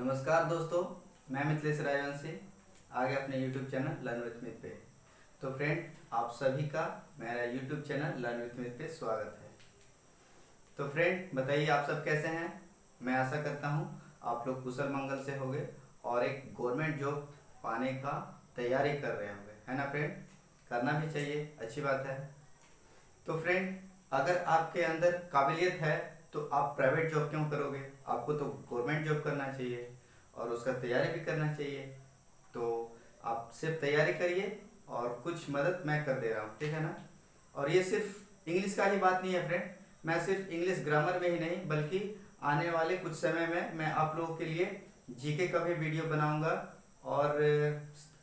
नमस्कार दोस्तों, मैं मिथिलेश राजवंशी आ गया अपने YouTube channel learn with myth पे। तो फ्रेंड, आप सभी का मेरा YouTube channel learn with myth पे स्वागत है। तो फ्रेंड, बताइए आप सब कैसे हैं। मैं आशा करता हूं आप लोग कुशल मंगल से होंगे और एक गवर्नमेंट जॉब पाने का तैयारी कर रहे होंगे, है ना फ्रेंड। करना भी चाहिए, अच्छी बात है। तो फ्रेंड, अगर आपके अंदर काबिलियत है तो आप प्राइवेट जॉब क्यों करोगे। आपको तो गवर्नमेंट जॉब करना चाहिए और उसका तैयारी भी करना चाहिए। तो आप सिर्फ तैयारी करिए और कुछ मदद मैं कर दे रहा हूँ, ठीक है ना। और ये सिर्फ इंग्लिश का ही बात नहीं है फ्रेंड, मैं सिर्फ इंग्लिश ग्रामर में ही नहीं बल्कि आने वाले कुछ समय में मैं आप लोगों के लिए जीके का भी वीडियो बनाऊंगा और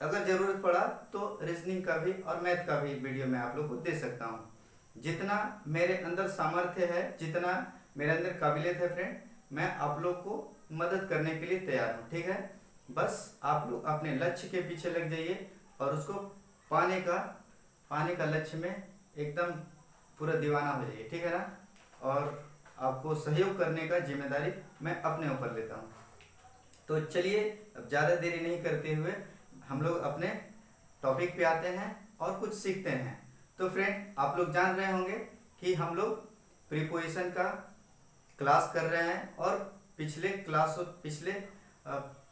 अगर ज़रूरत पड़ा तो रीजनिंग का भी और मैथ का भी वीडियो मैं आप लोग को दे सकता हूँ। जितना मेरे अंदर सामर्थ्य है, जितना मेरे अंदर काबिलियत है फ्रेंड, मैं आप लोग को मदद करने के लिए तैयार हूँ, ठीक है। बस आप लोग अपने लक्ष्य के पीछे लग जाइए और उसको पाने का लक्ष्य में एकदम पूरा दीवाना हो जाइए, ठीक है ना। और आपको सहयोग करने का जिम्मेदारी मैं अपने ऊपर लेता हूँ। तो चलिए, अब ज़्यादा देरी नहीं करते हुए हम लोग अपने टॉपिक पे आते हैं और कुछ सीखते हैं। तो फ्रेंड, आप लोग जान रहे होंगे कि हम लोग प्रीपोजिशन का क्लास कर रहे हैं और पिछले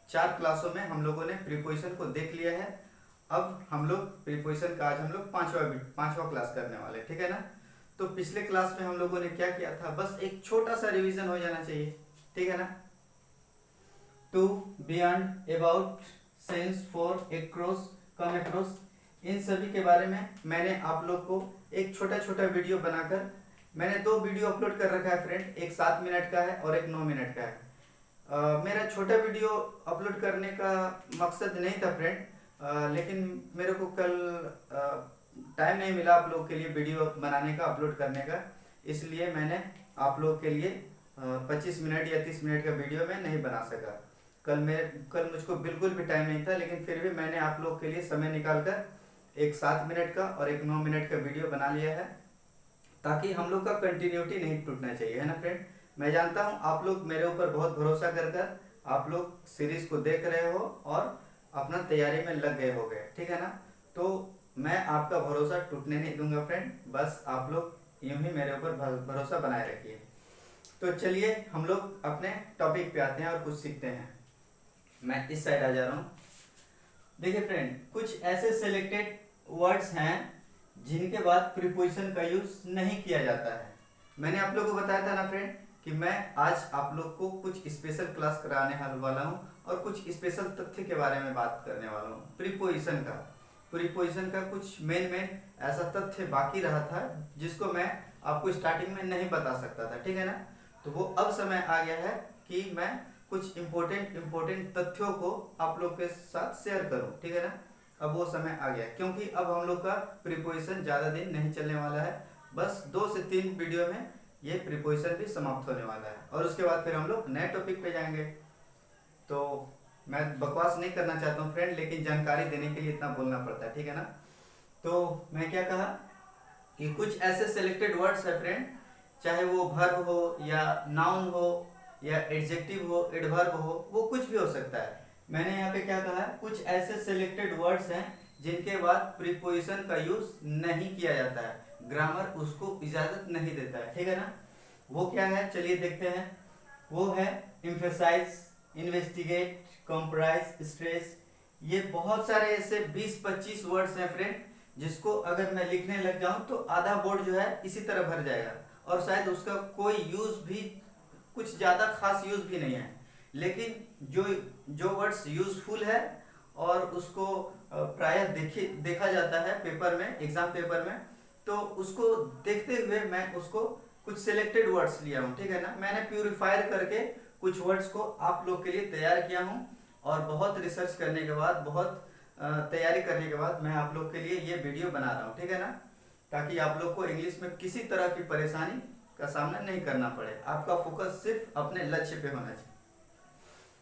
4 क्लासों में हम लोगों ने प्रीपोजिशन को देख लिया है। अब हम लोग प्रीपोजिशन का आज हम लोग पांचवा क्लास करने वाले, ठीक है ना। तो पिछले क्लास में हम लोगों ने क्या किया था, बस एक छोटा सा रिवीजन हो जाना चाहिए, ठीक है ना। To, beyond, about, since, for, across, come across, इन सभी के बारे में मैंने आप लोग को एक छोटा छोटा वीडियो बनाकर मैंने 2 वीडियो अपलोड कर रखा है फ्रेंड। एक 7 मिनट का है और एक 9 मिनट का है। मेरा छोटा वीडियो अपलोड करने का मकसद नहीं था फ्रेंड, लेकिन मेरे को कल टाइम नहीं मिला आप लोग के लिए वीडियो बनाने का, अपलोड करने का। इसलिए मैंने आप लोग के लिए 25 मिनट या 30 मिनट का वीडियो मैं नहीं बना सका। कल मुझको बिल्कुल भी टाइम नहीं था, लेकिन फिर भी मैंने आप लोग के लिए समय निकालकर एक 7 मिनट का और एक 9 मिनट का वीडियो बना लिया है, ताकि हम लोग का कंटिन्यूटी नहीं टूटना चाहिए, है ना फ्रेंड। मैं जानता हूँ आप लोग मेरे ऊपर बहुत भरोसा कर आप लोग सीरीज को देख रहे हो और अपना तैयारी में लग गए हो गए, ठीक है ना। तो मैं आपका भरोसा टूटने नहीं दूंगा फ्रेंड, बस आप लोग यूं ही मेरे ऊपर भरोसा बनाए रखिए। तो चलिए हम लोग अपने टॉपिक पे आते हैं और कुछ सीखते हैं। मैं इस साइड आ जा रहा हूँ। देखिए फ्रेंड, कुछ ऐसे सिलेक्टेड वर्ड्स हैं जिनके बाद प्रीपोजिशन का यूज नहीं किया जाता है। मैंने आप लोगों को बताया था ना फ्रेंड कि मैं आज आप लोग को कुछ स्पेशल क्लास कराने वाला हूँ और कुछ स्पेशल तथ्य के बारे में बात करने वाला हूँ। प्रीपोजिशन का कुछ मेन ऐसा तथ्य बाकी रहा था जिसको मैं आपको स्टार्टिंग में नहीं बता सकता था, ठीक है ना। तो वो अब समय आ गया है कि मैं कुछ इम्पोर्टेंट तथ्यों को आप लोग के साथ शेयर करूं, ठीक है ना। अब वो समय आ गया, क्योंकि अब हम लोग का प्रीपोजिशन ज़्यादा दिन नहीं चलने वाला है। बस 2 से 3 वीडियो में ये प्रीपोजिशन भी समाप्त होने वाला है और उसके बाद फिर हम लोग नए टॉपिक पे जाएंगे। तो मैं बकवास नहीं करना चाहता हूँ फ्रेंड, लेकिन जानकारी देने के लिए इतना बोलना पड़ता है, ठीक है ना। तो मैं क्या कहा कि कुछ ऐसे सिलेक्टेड वर्ड्स है फ्रेंड, चाहे वो वर्ब हो या नाउन हो या एडजेक्टिव हो, एडवर्ब हो, वो कुछ भी हो सकता है। मैंने यहाँ पे क्या कहा है, कुछ ऐसे सिलेक्टेड वर्ड्स हैं जिनके बाद प्रीपोजिशन का यूज नहीं किया जाता है, ग्रामर उसको इजाजत नहीं देता है, ठीक है ना। वो क्या है, चलिए देखते हैं। वो है एम्फेसाइज, इन्वेस्टिगेट, कंप्राइज, स्ट्रेस। ये बहुत सारे ऐसे 20-25 वर्ड्स हैं फ्रेंड, जिसको अगर मैं लिखने लग जाऊं तो आधा बोर्ड जो है इसी तरह भर जाएगा और शायद उसका कोई यूज भी, कुछ ज़्यादा खास यूज भी नहीं है। लेकिन जो वर्ड्स यूजफुल है और उसको प्रायः देखा जाता है पेपर में, एग्जाम पेपर में, तो उसको देखते हुए मैं उसको कुछ सिलेक्टेड वर्ड्स लिया हूँ, ठीक है ना। मैंने प्यूरिफायर करके कुछ वर्ड्स को आप लोग के लिए तैयार किया हूँ और बहुत रिसर्च करने के बाद, बहुत तैयारी करने के बाद मैं आप लोग के लिए ये वीडियो बना रहा हूँ, ठीक है ना, ताकि आप लोग को इंग्लिश में किसी तरह की परेशानी का सामना नहीं करना पड़े। आपका फोकस सिर्फ अपने लक्ष्य पे होना चाहिए।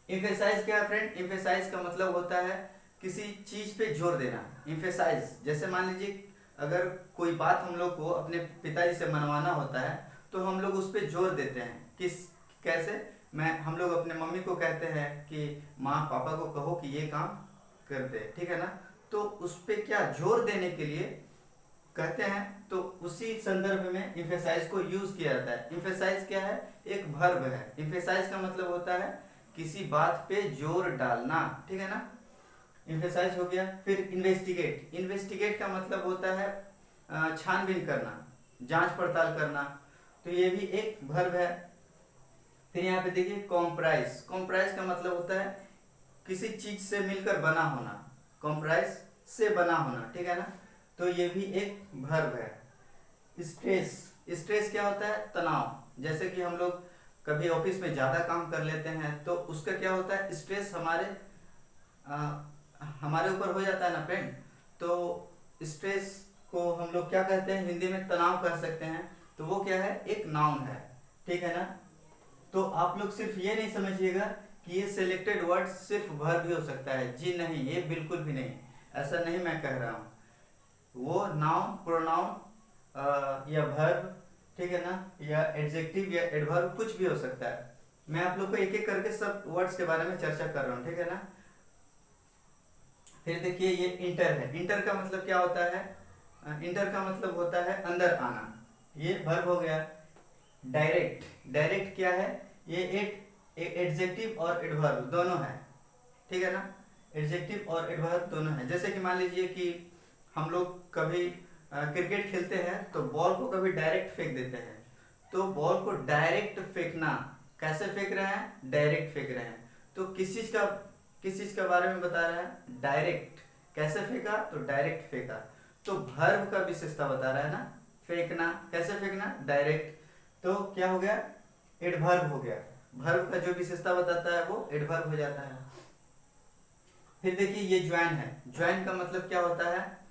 इम्फेसाइज क्या है फ्रेंड, इम्फेसाइज का मतलब होता है किसी चीज पे जोर देना। इम्फेसाइज, जैसे मान लीजिए अगर कोई बात हम लोग को अपने पिताजी से मनवाना होता है तो हम लोग उस पर जोर देते हैं। कैसे, हम लोग अपने मम्मी को कहते हैं कि माँ पापा को कहो कि ये काम कर दे, ठीक है ना। तो उस पे क्या जोर देने के लिए कहते हैं, तो उसी संदर्भ में इम्फेसाइज को यूज किया जाता है। इम्फेसाइज क्या है, एक वर्ब है। इम्फेसाइज का मतलब होता है किसी बात पे जोर डालना, ठीक है ना। इम्फेसाइज हो गया। फिर इन्वेस्टिगेट, इन्वेस्टिगेट का मतलब होता है छानबीन करना, जांच पड़ताल करना, तो ये भी एक वर्ब है। फिर यहाँ पे देखिए कॉम्प्राइज, कॉम्प्राइज का मतलब होता है किसी चीज से मिलकर बना होना, कॉम्प्राइज से बना होना, ठीक है ना। तो ये भी एक वर्ब है। स्ट्रेस, स्ट्रेस क्या होता है, तनाव। जैसे कि हम लोग कभी ऑफिस में ज़्यादा काम कर लेते हैं तो उसका क्या होता है, स्ट्रेस हमारे ऊपर हो जाता है ना फ्रेंड। तो स्ट्रेस को हम लोग क्या कहते हैं, हिंदी में तनाव कह सकते हैं। तो वो क्या है, एक नाउन है, ठीक है ना। तो आप लोग सिर्फ ये नहीं समझिएगा कि ये सिलेक्टेड वर्ड सिर्फ वर्ब भी हो सकता है, जी नहीं, ये बिल्कुल भी नहीं, ऐसा नहीं मैं कह रहा हूँ। वो नाउन, प्रोनाउन या वर्ब, ठीक है ना, या एडजेक्टिव या एडवर्ब कुछ भी हो सकता है। मैं आप लोग को एक एक करके सब वर्ड्स के बारे में चर्चा कर रहा हूँ, ठीक है ना। फिर देखिए ये इंटर है। इंटर का मतलब क्या होता है, इंटर का मतलब होता है अंदर आना, ये वर्ब हो गया। डायरेक्ट, डायरेक्ट क्या है, ये एक एडजेक्टिव और एडवर्ब दोनों है, ठीक है ना। एडजेक्टिव और एडवर्ब दोनों है। जैसे कि मान लीजिए कि हम लोग कभी क्रिकेट खेलते हैं तो बॉल को कभी डायरेक्ट फेंक देते हैं। तो बॉल को डायरेक्ट फेंकना, कैसे फेंक रहे हैं, डायरेक्ट फेंक रहे हैं। तो किस चीज का बारे में बता रहा है, डायरेक्ट। कैसे फेंका, तो डायरेक्ट फेंका। तो वर्ब का विशेषता बता रहा है ना, फेंकना, कैसे फेंकना, डायरेक्ट। तो क्या हो गया, एडवर्ब हो गया। वर्ब का जो विशेषता बताता है वो एडवर्ब हो जाता है। फिर देखिए ये ज्वाइन है। ज्वाइन का मतलब क्या होता है,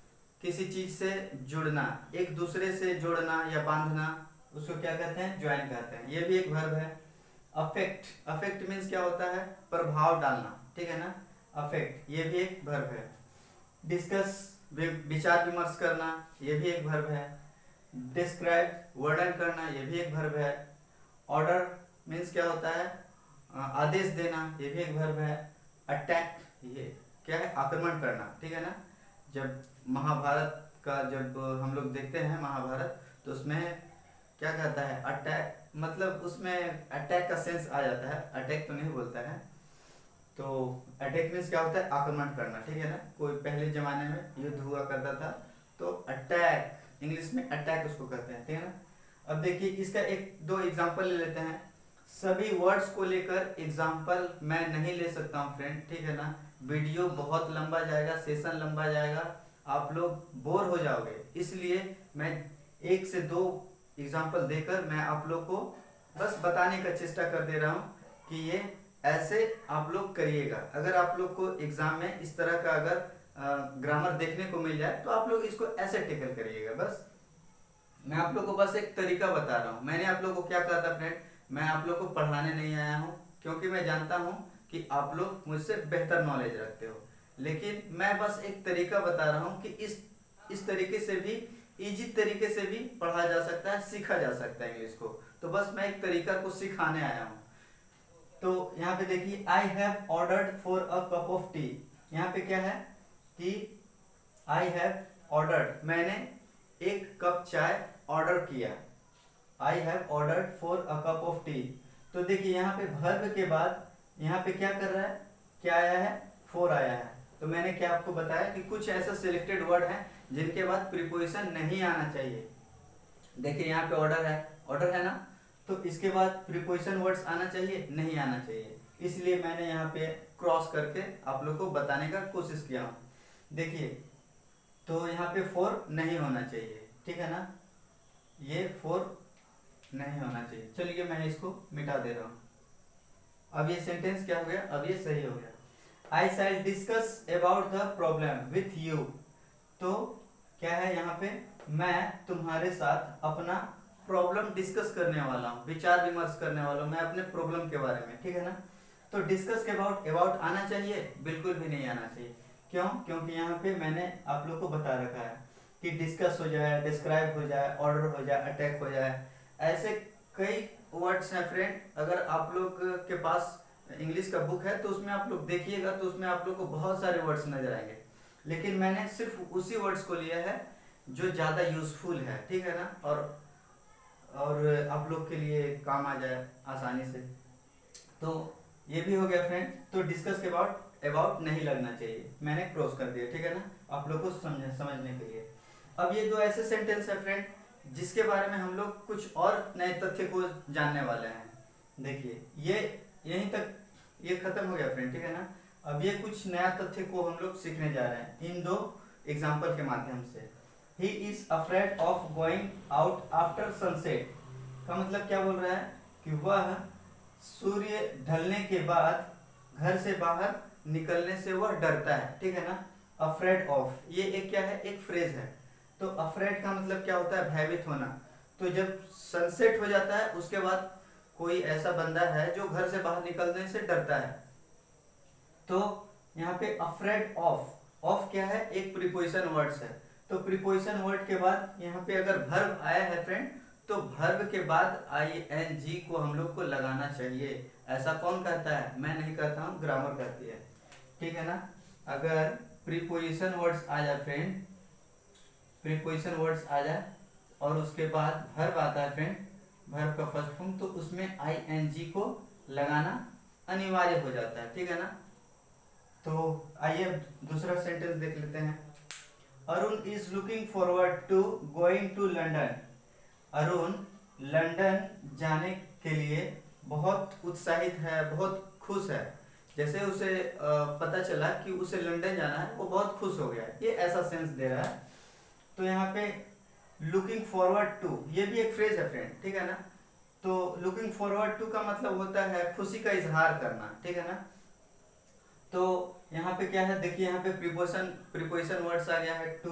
किसी चीज से जुड़ना, एक दूसरे से जोड़ना या बांधना, उसको क्या कहते हैं, ज्वाइन कहते हैं। ये भी एक वर्ब है। अफेक्ट, अफेक्ट मीन्स क्या होता है, प्रभाव डालना, ठीक है ना। अफेक्ट, ये भी एक वर्ब है। डिस्कस, विचार विमर्श करना, ये भी एक वर्ब है। डिस्क्राइब, वर्णन करना, ये भी एक वर्ब है। ऑर्डर मीन्स क्या होता है, आदेश देना, ये भी एक वर्ब है। अटैक, ये क्या है, आक्रमण करना, ठीक है ना। जब महाभारत का जब हम लोग देखते हैं महाभारत, तो उसमें क्या कहता है, अटैक, मतलब उसमें अटैक का सेंस आ जाता है, अटैक तो नहीं बोलता है। तो अटैक मीन्स क्या होता है, आक्रमण करना, ठीक है ना। कोई पहले जमाने में युद्ध हुआ करता था तो अटैक, इंग्लिश में अटैक उसको कहते हैं, ठीक है ना। अब देखिए इसका एक दो एग्जांपल ले लेते हैं। सभी वर्ड्स को लेकर एग्जांपल मैं नहीं ले सकता हूँ फ्रेंड, ठीक है ना। वीडियो बहुत लंबा जाएगा, सेशन लंबा जाएगा, आप लोग बोर हो जाओगे। इसलिए मैं एक से दो एग्जांपल देकर मैं आप लोग को बस बताने का चेष्टा कर दे रहा हूँ कि ये ऐसे आप लोग करिएगा। अगर आप लोग को एग्जाम में इस तरह का अगर ग्रामर देखने को मिल जाए तो आप लोग इसको ऐसे टेकल करिएगा। बस मैं आप लोग को बस एक तरीका बता रहा हूँ। मैंने आप लोग को क्या कहा था फ्रेंड, मैं आप लोग को पढ़ाने नहीं आया हूँ, क्योंकि मैं जानता हूँ कि आप लोग मुझसे बेहतर नॉलेज रखते हो। लेकिन मैं बस एक तरीका बता रहा हूँ कि इस तरीके से भी, इजी तरीके से भी पढ़ा जा सकता है, सीखा जा सकता है इंग्लिश को। तो बस मैं एक तरीका को सिखाने आया हूँ। तो यहाँ पे देखिए I have ordered for a cup of T. यहाँ पे क्या है कि आई हैव ऑर्डर्ड, मैंने एक कप चाय ऑर्डर किया। I have ordered for a cup of T. तो देखिए यहाँ पे वर्ब के बाद यहाँ पे क्या कर रहा है, क्या आया है, फॉर आया है। तो मैंने क्या आपको बताया कि कुछ ऐसा सिलेक्टेड वर्ड है जिनके बाद प्रीपोजिशन नहीं आना चाहिए। देखिए यहाँ पे ऑर्डर है ना, तो इसके बाद प्रीपोजिशन वर्ड्स आना चाहिए, नहीं आना चाहिए। इसलिए मैंने यहाँ पे क्रॉस करके आप लोग को बताने का कोशिश किया हूँ। देखिए तो यहाँ पे फॉर नहीं होना चाहिए, ठीक है ना, ये फॉर नहीं होना चाहिए। चलिए मैं इसको मिटा दे रहा हूँ। अब ये सेंटेंस क्या हो गया, अब ये सही हो गया। I shall discuss about the problem with you. तो क्या है यहाँ पे, मैं तुम्हारे साथ अपना प्रॉब्लम डिस्कस करने वाला हूँ, विचार विमर्श करने वाला हूँ मैं अपने प्रॉब्लम के बारे में, ठीक है ना। तो डिस्कस के अबाउट आना चाहिए, बिल्कुल भी नहीं आना चाहिए। क्यों, क्योंकि यहाँ पे मैंने आप लोग को बता रखा है कि डिस्कस हो जाए, डिस्क्राइब हो जाए, ऑर्डर हो जाए, अटैक हो जाए, ऐसे कई वर्ड्स हैं फ्रेंड, अगर आप लोग के पास इंग्लिश का बुक है तो उसमें आप लोग देखिएगा तो उसमें आप लोग को बहुत सारे वर्ड्स नजर आएंगे, लेकिन मैंने सिर्फ उसी वर्ड्स को लिया है जो ज़्यादा यूजफुल है, ठीक है ना, और आप लोग के लिए काम आ जाए आसानी से। तो ये भी हो गया फ्रेंड। तो डिस्कस के अबाउट अबाउट नहीं लगना चाहिए, मैंने क्रॉस कर दिया, ठीक है ना, आप लोग को समझने के लिए। अब ये दो ऐसे सेंटेंस है फ्रेंड जिसके बारे में हम लोग कुछ और नए तथ्य को जानने वाले हैं। देखिए ये यहीं तक ये खत्म हो गया फ्रेंड, ठीक है ना। अब ये कुछ नया तथ्य को हम लोग सीखने जा रहे हैं इन दो एग्जाम्पल के माध्यम से। He is afraid of going out after sunset का मतलब क्या बोल रहा है कि वह सूर्य ढलने के बाद घर से बाहर निकलने से वह डरता है, ठीक है ना। अफ्रेड ऑफ ये एक क्या है, एक फ्रेज है। तो अफ्रेड का मतलब क्या होता है, भयभीत होना। तो जब सनसेट हो जाता है उसके बाद कोई ऐसा बंदा है जो घर से बाहर निकलने से डरता है। तो यहाँ पे अफ्रेड ऑफ क्या है, एक प्रीपोजिशन वर्ड्स है। तो प्रीपोजिशन वर्ड के बाद यहाँ पे अगर वर्ब आया है फ्रेंड, तो वर्ब के बाद ing को हम लोग को लगाना चाहिए। ऐसा कौन कहता है, मैं नहीं कहता हूँ, ग्रामर कहती है, ठीक है ना। अगर प्रीपोजिशन वर्ड्स आ जाए फ्रेंड, प्रीपोजिशन वर्ड्स आ जाए और उसके बाद वर्ब आता है फ्रेंड, वर्ब का फर्स्ट फॉर्म, तो उसमें ing को लगाना अनिवार्य हो जाता है, ठीक है ना। तो आइए दूसरा सेंटेंस देख लेते हैं। Arun is looking forward to going to London. Arun London जाने के लिए बहुत उत्साहित है, बहुत खुश है। जैसे उसे पता चला कि उसे लंदन जाना है, वो बहुत खुश हो गया, ये ऐसा सेंस दे रहा है। तो यहाँ पे लुकिंग फॉरवर्ड टू ये भी एक फ्रेज है फ्रेंड, ठीक है ना। तो लुकिंग फॉरवर्ड टू का मतलब होता है खुशी का इजहार करना, ठीक है ना। तो यहाँ पे क्या है, देखिए यहाँ पे प्रीपोजिशन वर्ड्स आ गया है टू,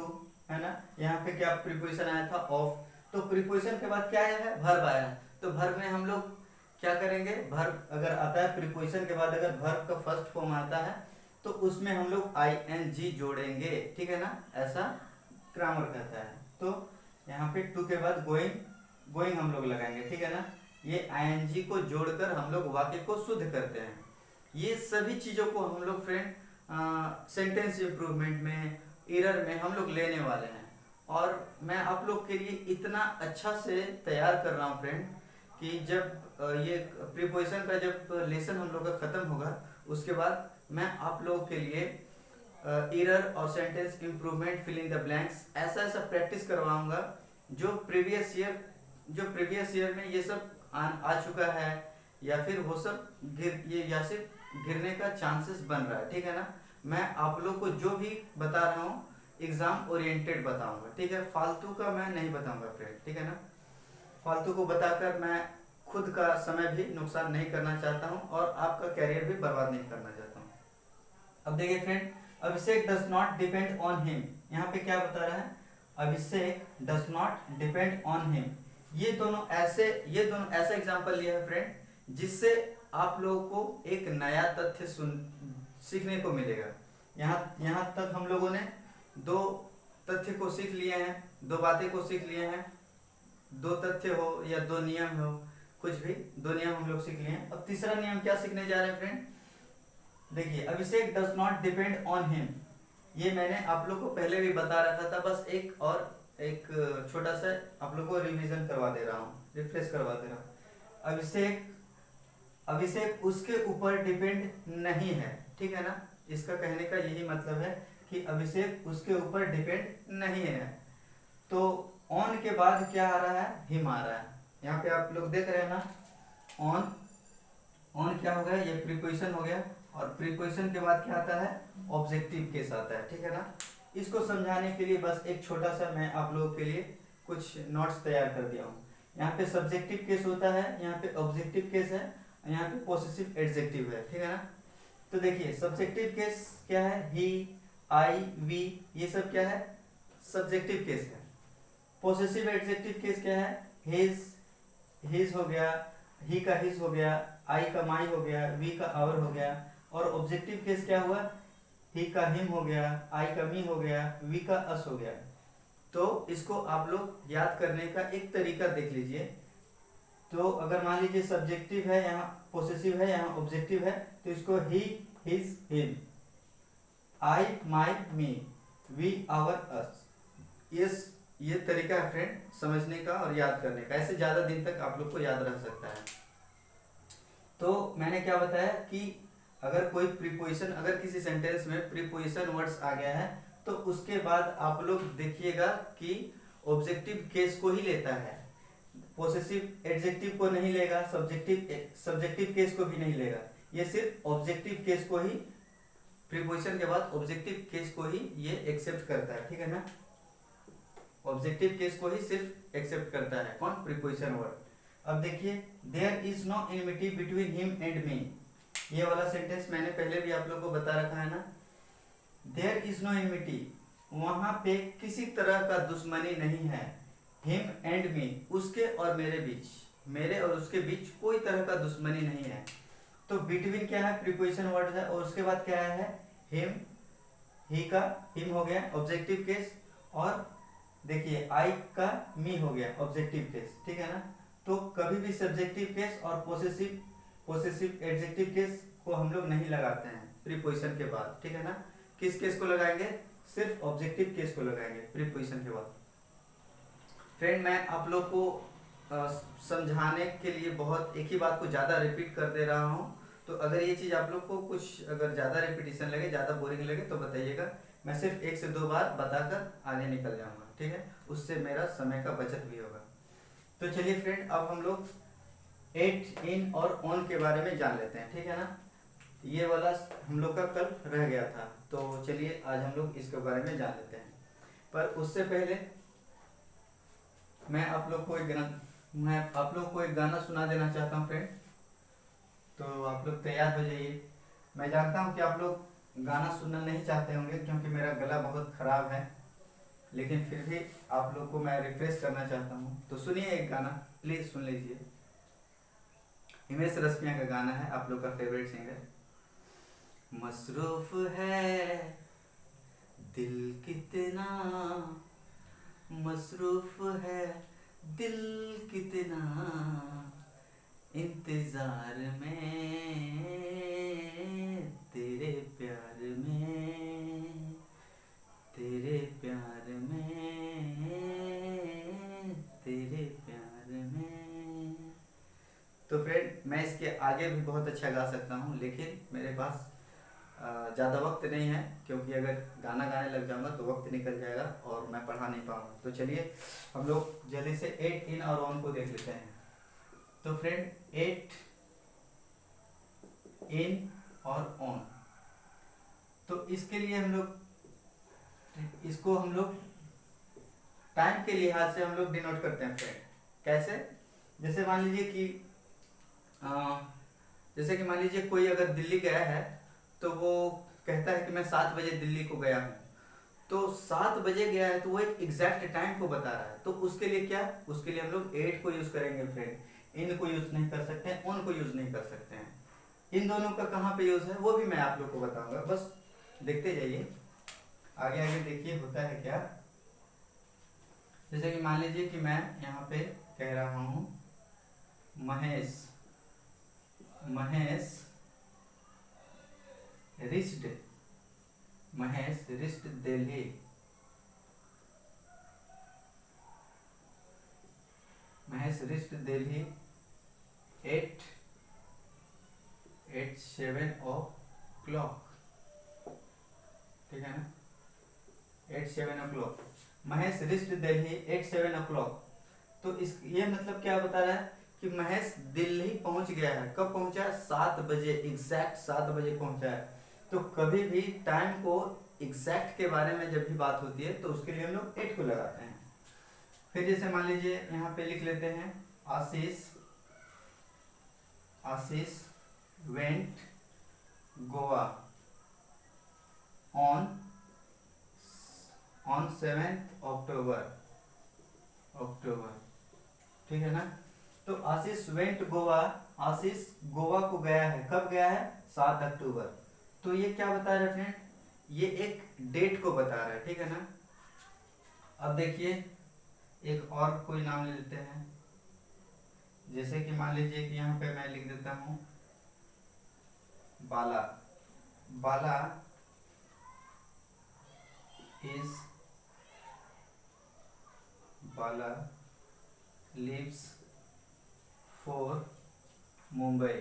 है ना। यहाँ पे क्या प्रीपोजिशन आया था, ऑफ। तो प्रीपोजिशन के बाद क्या आया है, वर्ब आया है। तो वर्ब में हम लोग क्या करेंगे, वर्ब अगर आता है प्रीपोजिशन के बाद, अगर वर्ब का फर्स्ट फॉर्म आता है तो उसमें हम लोग ing जोड़ेंगे, ठीक है ना, ऐसा ग्रामर कहता है। तो यहाँ पे टू के बाद गोइंग हम लोग लगाएंगे, ठीक है ना। ये ing को जोड़कर हम लोग वाक्य को शुद्ध करते हैं। ये सभी चीज़ों को हम लोग फ्रेंड सेंटेंस इम्प्रूवमेंट में, एरर में हम लोग लेने वाले हैं। और मैं आप लोग के लिए इतना अच्छा से तैयार कर रहा हूँ फ्रेंड कि जब ये प्रीपोजिशन का जब लेसन हम लोग का ख़त्म होगा उसके बाद मैं आप लोगों के लिए एरर और sentence improvement, fill in the blanks, ऐसा ऐसा प्रैक्टिस करवाऊंगा जो प्रीवियस ईयर में ये सब आ चुका है, या फिर वो सब गिरने का चांसेस बन रहा है, ठीक है ना। मैं आप लोग को जो भी बता रहा हूँ एग्जाम ओरिएंटेड बताऊंगा, ठीक है। फालतू का मैं नहीं बताऊंगा फ्रेंड, ठीक है ना। फालतू को बताकर मैं खुद का समय भी नुकसान नहीं करना चाहता हूँ और आपका कैरियर भी बर्बाद नहीं करना चाहता हूँ। अब देखिए friend, Abhishek does not depend on him, यहाँ पे क्या बता रहा है, Abhishek does not depend on him. ये दोनों ऐसा एग्जाम्पल लिया है फ्रेंड जिससे आप लोगों को एक नया तथ्य सीखने को मिलेगा। यहाँ तक हम लोगों ने दो तथ्य को सीख लिए हैं, दो बातें को सीख लिए हैं, दो तथ्य हो या दो नियम हो, कुछ भी दो नियम हम लोग सीख लिए हैं। अब तीसरा नियम क्या सीखने जा रहे हैं फ्रेंड, देखिए Abhishek does not depend on him. ये मैंने आप लोग को पहले भी बता रखा था, बस एक छोटा सा आप लोग को रिवीजन करवा दे रहा हूँ, रिफ्रेश करवा दे रहा हूँ। अभिषेक उसके ऊपर डिपेंड नहीं है, ठीक है ना। इसका कहने का यही मतलब है कि अभिषेक उसके ऊपर डिपेंड नहीं है। तो ऑन के बाद क्या आ रहा है, हिम आ रहा है। यहाँ पे आप लोग देख रहे हैं ना, ऑन क्या हो गया, ये प्रीपोजिशन हो गया, और प्रीपोजिशन के बाद क्या आता है, ऑब्जेक्टिव केस आता है, ठीक है ना। इसको समझाने के लिए बस एक छोटा सा मैं आप लोगों के लिए कुछ नोट्स तैयार कर दिया हूँ। यहाँ पे सब्जेक्टिव केस होता है, यहाँ पे ऑब्जेक्टिव केस है, यहाँ पे पॉसेसिव एडजेक्टिव है, ठीक है ना। तो देखिए सब्जेक्टिव केस क्या है, ही, आई, वी, ये सब क्या है, सब्जेक्टिव केस है। पॉसेसिव एडजेक्टिव केस क्या है, हिज हो गया, ही का हिज हो गया, आई का माई हो गया, वी का आवर हो गया। और ऑब्जेक्टिव केस क्या हुआ, ही का हिम हो गया, आई का मी हो गया, वी का अस हो गया। तो इसको आप लोग याद करने का एक तरीका देख लीजिए। तो अगर मान लीजिए सब्जेक्टिव है, यहाँ पोसेसिव है, यहाँ ऑब्जेक्टिव है, तो इसको ही, his, him, I, my, me, we, our, us. ये तरीका है फ्रेंड समझने का और याद करने का। ऐसे ज़्यादा दिन तक आप लोग को याद रह सकता है। तो मैंने क्या बताया कि अगर कोई प्रीपोजिशन, अगर किसी सेंटेंस में प्रीपोजिशन वर्ड्स आ गया है तो उसके बाद आप लोग देखिएगा कि ऑब्जेक्टिव केस को ही लेता है, पोसेसिव एडजेक्टिव को नहीं लेगा, सब्जेक्टिव केस को भी नहीं लेगा। ये सिर्फ ऑब्जेक्टिव केस को ही, प्रीपोजिशन के बाद ऑब्जेक्टिव केस को ही ये एक्सेप्ट करता है, ठीक है ना। ऑब्जेक्टिव केस को ही सिर्फ एक्सेप्ट करता है कौन, प्रीपोजिशन वर्ड। अब देखिए, there is no enmity between him and me, ये वाला सेंटेंस मैंने पहले भी आप लोगों को बता रखा है ना। देयर इज नो एनिमिटी, वहां पे किसी तरह का दुश्मनी नहीं है। हिम एंड मी, उसके और मेरे बीच, मेरे और उसके बीच कोई तरह का दुश्मनी नहीं है। तो बिटवीन क्या है, प्रीपोजिशन वर्ड है, और उसके बाद क्या है, हिम, ही का हिम हो गया ऑब्जेक्टिव केस, और देखिए आई का मी हो गया ऑब्जेक्टिव केस, ठीक है ना। तो कभी भी सब्जेक्टिव केस और पोसेसिव एडजेक्टिव केस को हम लोग नहीं लगाते हैं प्रीपोजिशन के बाद, ठीक है ना। किस केस को लगाएंगे, सिर्फ ऑब्जेक्टिव केस को लगाएंगे प्रीपोजिशन के बाद। फ्रेंड मैं आप लोग को समझाने के लिए बहुत एक ही बात को ज़्यादा रिपीट कर दे रहा हूँ, तो अगर ये चीज़ आप लोग को कुछ अगर ज़्यादा रिपीटिशन लगे, ज़्यादा बोरिंग लगे तो बताइएगा, मैं सिर्फ 1 से 2 बार बताकर आगे निकल जाऊँगा, ठीक है। उससे मेरा समय का बचत भी होगा। तो चलिए फ्रेंड, अब हम लोग एट, इन और ऑन के बारे में जान लेते हैं, ठीक है ना। ये वाला हम लोग का कल रह गया था, तो चलिए आज हम लोग इसके बारे में जान लेते हैं। पर उससे पहले मैं आप लोग को एक गाना सुना देना चाहता हूँ फ्रेंड, तो आप लोग तैयार हो जाइए। मैं जानता हूँ कि आप लोग गाना सुनना नहीं चाहते होंगे क्योंकि मेरा गला बहुत ख़राब है, लेकिन फिर भी आप लोग को मैं रिफ्रेश करना चाहता हूँ। तो सुनिए एक गाना, प्लीज़ सुन लीजिए। हिमेश रेशमिया का गाना है, आप लोग का फेवरेट सिंगर। मसरूफ है दिल कितना, मसरूफ है दिल कितना, इंतजार में तेरे प्यार में, तेरे प्यार में, तेरे प्यार में। तो फ्रेंड मैं इसके आगे भी बहुत अच्छा गा सकता हूँ, लेकिन मेरे पास ज़्यादा वक्त नहीं है, क्योंकि अगर गाना गाने लग जाऊंगा तो वक्त निकल जाएगा और मैं पढ़ा नहीं पाऊंगा। तो चलिए हम लोग जल्दी से एट, इन और ऑन को देख लेते हैं। तो फ्रेंड एट, इन और ऑन, तो इसके लिए इसको हम लोग टाइम के लिहाज से हम लोग डिनोट करते हैं फ्रेंड। कैसे, जैसे मान लीजिए कि कोई अगर दिल्ली गया है तो वो कहता है कि मैं 7 बजे दिल्ली को गया हूँ, तो 7 बजे गया है तो वो एक एग्जैक्ट टाइम को बता रहा है। तो उसके लिए क्या, उसके लिए हम लोग एट को यूज़ करेंगे फ्रेंड। इन को यूज़ नहीं कर सकते हैं, ऑन को यूज़ नहीं कर सकते हैं। इन दोनों का कहाँ पे यूज़ है वो भी मैं आप लोग को बताऊंगा, बस देखते जाइए, आगे आगे देखिए होता है क्या। जैसे कि मान लीजिए कि मैं यहाँ पे कह रहा हूँ Mahesh reached, Mahesh reached Delhi, Mahesh reached Delhi at 7 o'clock, ठीक है ना, 7 o'clock। Mahesh reached Delhi 7 o'clock। तो इस ये मतलब क्या बता रहा है कि महेश दिल्ली पहुंच गया है। कब पहुंचा है, 7 बजे, एग्जैक्ट 7 बजे पहुंचा है। तो कभी भी टाइम को एग्जैक्ट के बारे में जब भी बात होती है तो उसके लिए हम लोग 8 को लगाते हैं। फिर जैसे मान लीजिए यहाँ पे लिख लेते हैं आशीष वेंट गोवा ऑन 7th अक्टूबर, ठीक है ना। तो आशीष वेंट गोवा, आशीष गोवा को गया है, कब गया है, 7 अक्टूबर। तो ये क्या बता रहा है फ्रेंड, ये एक डेट को बता रहा है, ठीक है ना। अब देखिए एक और कोई नाम ले लेते हैं, जैसे कि मान लीजिए कि यहाँ पे मैं लिख देता हूँ Bala. Bala is Bala lives for Mumbai.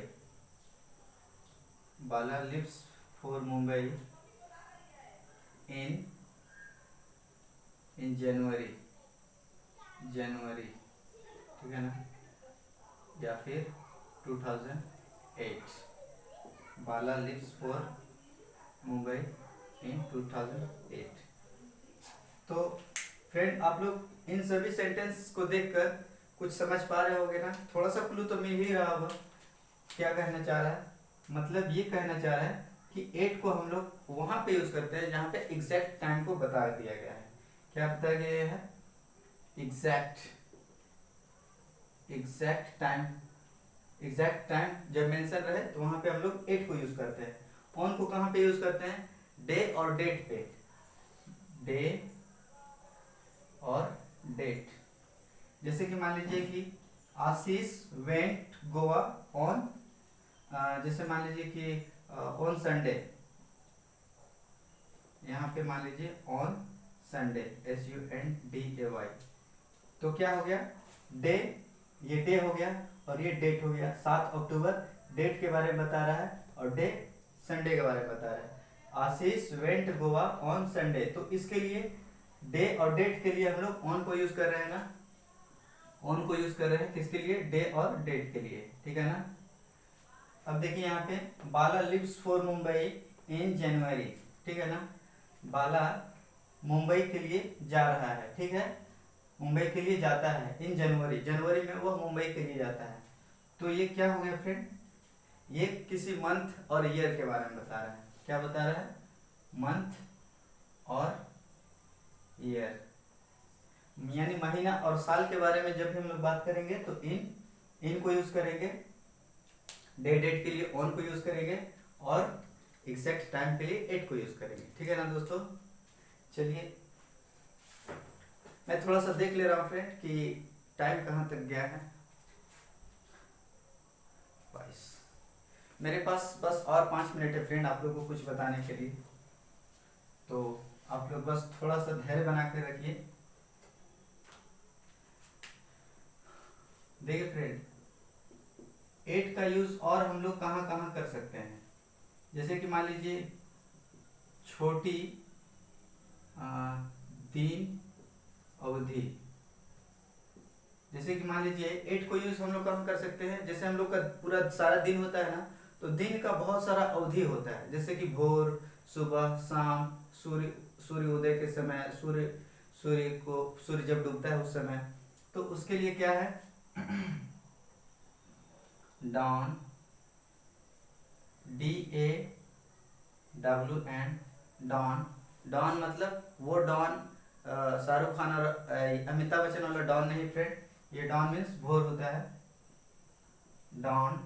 Bala lives for Mumbai in January. जनवरी, ठीक है ना, या फिर 2008। Bala lives for Mumbai in 2008। तो फ्रेंड, आप लोग इन सभी सेंटेंस को देखकर कुछ समझ पा रहे होगे ना? थोड़ा सा क्लू तो मिल ही रहा होगा क्या कहना चाह रहा है। मतलब ये कहना चाह रहा है कि 8 को हम लोग वहां पे यूज करते हैं जहां पे एग्जैक्ट टाइम को बता दिया गया है। क्या बताया गया है? Exact time. एग्जैक्ट टाइम जब मेंशन रहे तो वहां पे हम लोग 8 को यूज करते हैं। ऑन को कहां पे यूज करते हैं? डे और डेट पे। डे और डेट। जैसे कि मान लीजिए कि आशीष वेंट गोवा ऑन, जैसे मान लीजिए कि ऑन संडे। यहाँ पे मान लीजिए ऑन संडे, SUNDAY। तो क्या हो गया? डे, ये डे हो गया और ये डेट हो गया। 7 अक्टूबर डेट के बारे में बता रहा है और डे संडे के बारे में बता रहा है। आशीष वेंट गोवा ऑन संडे, तो इसके लिए डे और डेट के लिए हम लोग ऑन को यूज कर रहे हैं ना। ऑन को यूज कर रहे हैं किसके लिए? डे और डेट के लिए, ठीक है ना। अब देखिए यहाँ पे बाला लिव्स फॉर मुंबई इन जनवरी, ठीक है ना। बाला मुंबई के लिए जा रहा है, ठीक है, मुंबई के लिए जाता है इन जनवरी। जनवरी में वह मुंबई के लिए जाता है। तो ये क्या हो गया फ्रेंड? ये किसी मंथ और ईयर के बारे में बता रहा है। क्या बता रहा है? मंथ और ईयर, यानी महीना और साल के बारे में जब भी हम लोग बात करेंगे तो इन को यूज करेंगे। डे डेट के लिए ऑन को यूज करेंगे और एग्जैक्ट टाइम के लिए 8 को यूज करेंगे, ठीक है ना दोस्तों। चलिए मैं थोड़ा सा देख ले रहा हूँ फ्रेंड कि टाइम कहाँ तक गया है। 22। मेरे पास बस और 5 मिनट है फ्रेंड आप लोगों को कुछ बताने के लिए। तो आप लोग बस थोड़ा सा धैर्य बना के रखिए। देखिए फ्रेंड, 8 का यूज और हम लोग कहाँ कहाँ कर सकते हैं। जैसे कि मान लीजिए छोटी दिन अवधि। जैसे कि मान लीजिए 8 को यूज हम लोग कहाँ कर सकते हैं? जैसे हम लोग का पूरा सारा दिन होता है ना, तो दिन का बहुत सारा अवधि होता है। जैसे कि भोर, सुबह, शाम, सूर्य उदय के समय, सूर्य जब डूबता है उस समय। तो उसके लिए क्या है? Don, DAWN, don. डॉन मतलब वो डॉन शाहरुख खान और अमिताभ बच्चन वाला डॉन नहीं फ्रेंड। ये डॉन मीन्स भोर होता है। डॉन।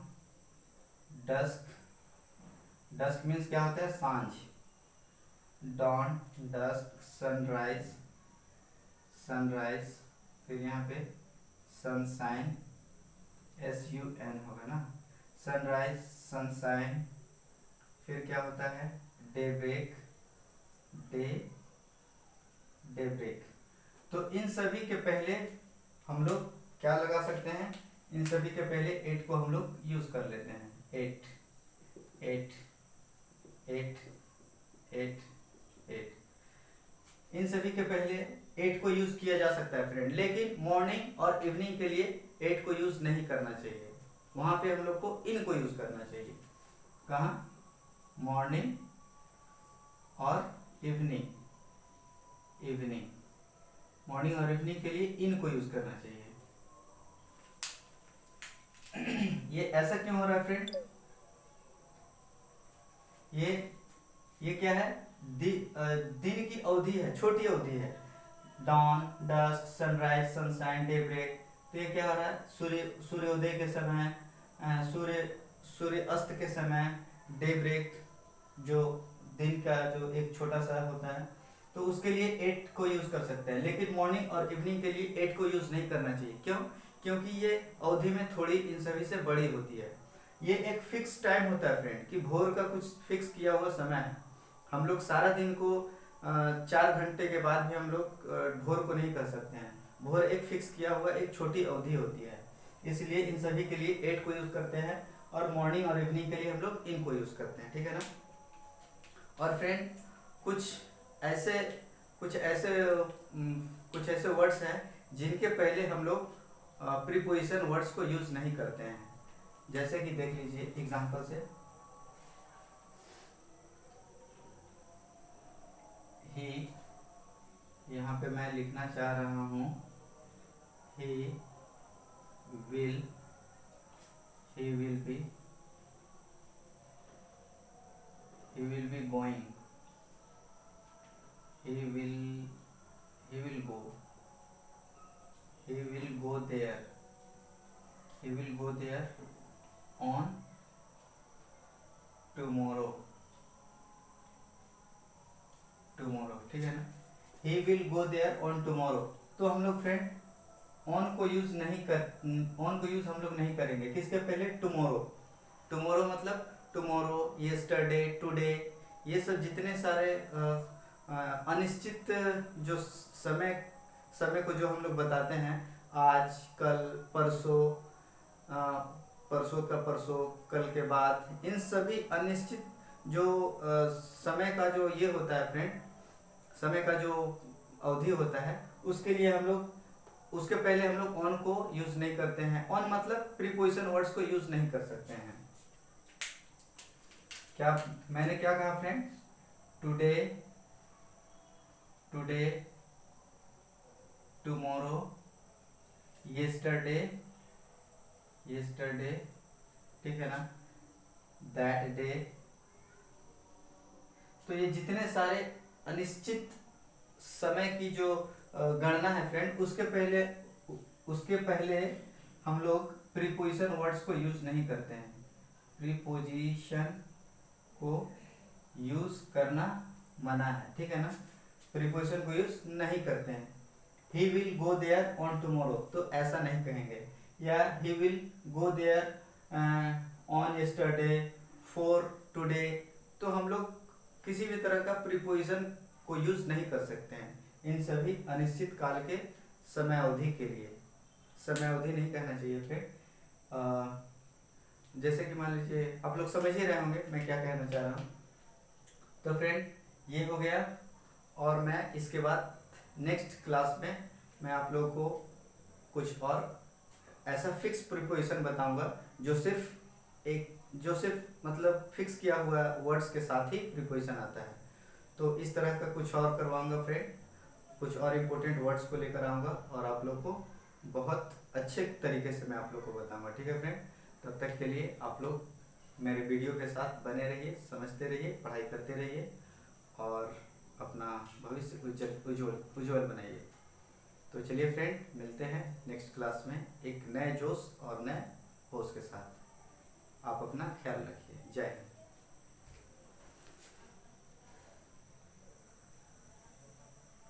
डस्क, डस्क मीन्स क्या होता है? सांझ। डॉन, डस्क, सनराइज, सनराइज, फिर यहाँ पे सनशाइन, SUN होगा ना, सनराइज, सनशाइन। फिर क्या होता है? Day break, day break. तो इन सभी के पहले हम लोग क्या लगा सकते हैं? इन सभी के पहले 8 को हम लोग यूज कर लेते हैं। 8 8 8 8 8। इन सभी के पहले 8 को यूज किया जा सकता है फ्रेंड, लेकिन मॉर्निंग और इवनिंग के लिए 8 को यूज नहीं करना चाहिए। वहां पे हम लोग को इन को यूज करना चाहिए। कहा? मॉर्निंग और इवनिंग। मॉर्निंग और इवनिंग के लिए इन को यूज करना चाहिए। ये ऐसा क्यों हो रहा है फ्रेंड? ये क्या है? दिन की अवधि है, छोटी अवधि है। Dawn, dusk, sunrise, sunshine, day break. तो ये क्या हो रहा है? सूर्योदय के समय, सूर्य अस्त के समय, डे ब्रेक जो दिन का जो एक छोटा सा होता है, तो उसके लिए 8 को यूज कर सकते हैं। लेकिन मॉर्निंग और इवनिंग के लिए 8 को यूज नहीं करना चाहिए। क्यों? क्योंकि ये अवधि में थोड़ी इन सभी से बड़ी होती है। ये एक फिक्स टाइम होता है फ्रेंड कि भोर का कुछ फिक्स किया हुआ समय है। हम लोग सारा दिन को 4 घंटे के बाद भी हम लोग भोर को नहीं कर सकते हैं। भोर एक फिक्स किया हुआ एक छोटी अवधि होती है, इसलिए इन सभी के लिए 8 को यूज़ करते हैं, और मॉर्निंग और इवनिंग के लिए हम लोग इन को यूज़ करते हैं, ठीक है ना। और फ्रेंड कुछ ऐसे कुछ ऐसे कुछ ऐसे वर्ड्स हैं जिनके पहले हम लोग प्रीपोजिशन वर्ड्स को यूज़ नहीं करते हैं। जैसे कि देख लीजिए एग्जांपल से, ही, यहाँ पे मैं लिखना चाह रहा हूँ he will be going, he will go there, on tomorrow, ठीक है ना। he will go there on tomorrow। तो हम लोग फ्रेंड ऑन को यूज हम लोग नहीं करेंगे। किसके पहले? टुमारो मतलब टुमारो, यस्टरडे, टुडे, ये सब जितने सारे अनिश्चित जो समय को जो हम लोग बताते हैं, आज, कल, परसों, परसों का परसों, कल के बाद, इन सभी अनिश्चित जो समय का जो ये होता है फ्रेंड, समय का जो अवधि होता है, उसके लिए हम लोग उसके पहले हम लोग ऑन को यूज नहीं करते हैं। ऑन मतलब प्रीपोजिशन वर्ड्स को यूज नहीं कर सकते हैं। क्या मैंने क्या कहा फ्रेंड? टुडे, टुमारो, यस्टरडे, ठीक है ना, दैट डे। तो ये जितने सारे अनिश्चित समय की जो गणना है फ्रेंड, उसके पहले हम लोग प्रीपोजिशन वर्ड्स को यूज नहीं करते हैं। प्रीपोजिशन को यूज करना मना है, ठीक है ना। प्रीपोजिशन को यूज नहीं करते हैं। He will go there on tomorrow, तो ऐसा नहीं कहेंगे। या he will go there on yesterday, for today. तो हम लोग किसी भी तरह का प्रीपोजिशन को यूज नहीं कर सकते हैं इन सभी अनिश्चित काल के समय अवधि के लिए। समय अवधि नहीं कहना चाहिए फिर। जैसे कि मान लीजिए आप लोग समझ ही रहे होंगे मैं क्या कहना चाह रहा हूँ। तो फ्रेंड ये हो गया, और मैं इसके बाद नेक्स्ट क्लास में मैं आप लोगों को कुछ और ऐसा फिक्स प्रीपोजिशन बताऊंगा जो सिर्फ मतलब फिक्स किया हुआ वर्ड्स के साथ ही प्रीपोजिशन आता है। तो इस तरह का कुछ और करवाऊंगा फ्रेंड, कुछ और इम्पोर्टेंट वर्ड्स को लेकर आऊँगा और आप लोग को बहुत अच्छे तरीके से मैं आप लोग को बताऊंगा, ठीक है फ्रेंड। तब तक के लिए आप लोग मेरे वीडियो के साथ बने रहिए, समझते रहिए, पढ़ाई करते रहिए और अपना भविष्य उज्जवल बनाइए। तो चलिए फ्रेंड, मिलते हैं नेक्स्ट क्लास में एक नए जोश और नए होश के साथ। आप अपना ख्याल रखिए। जय हिंद।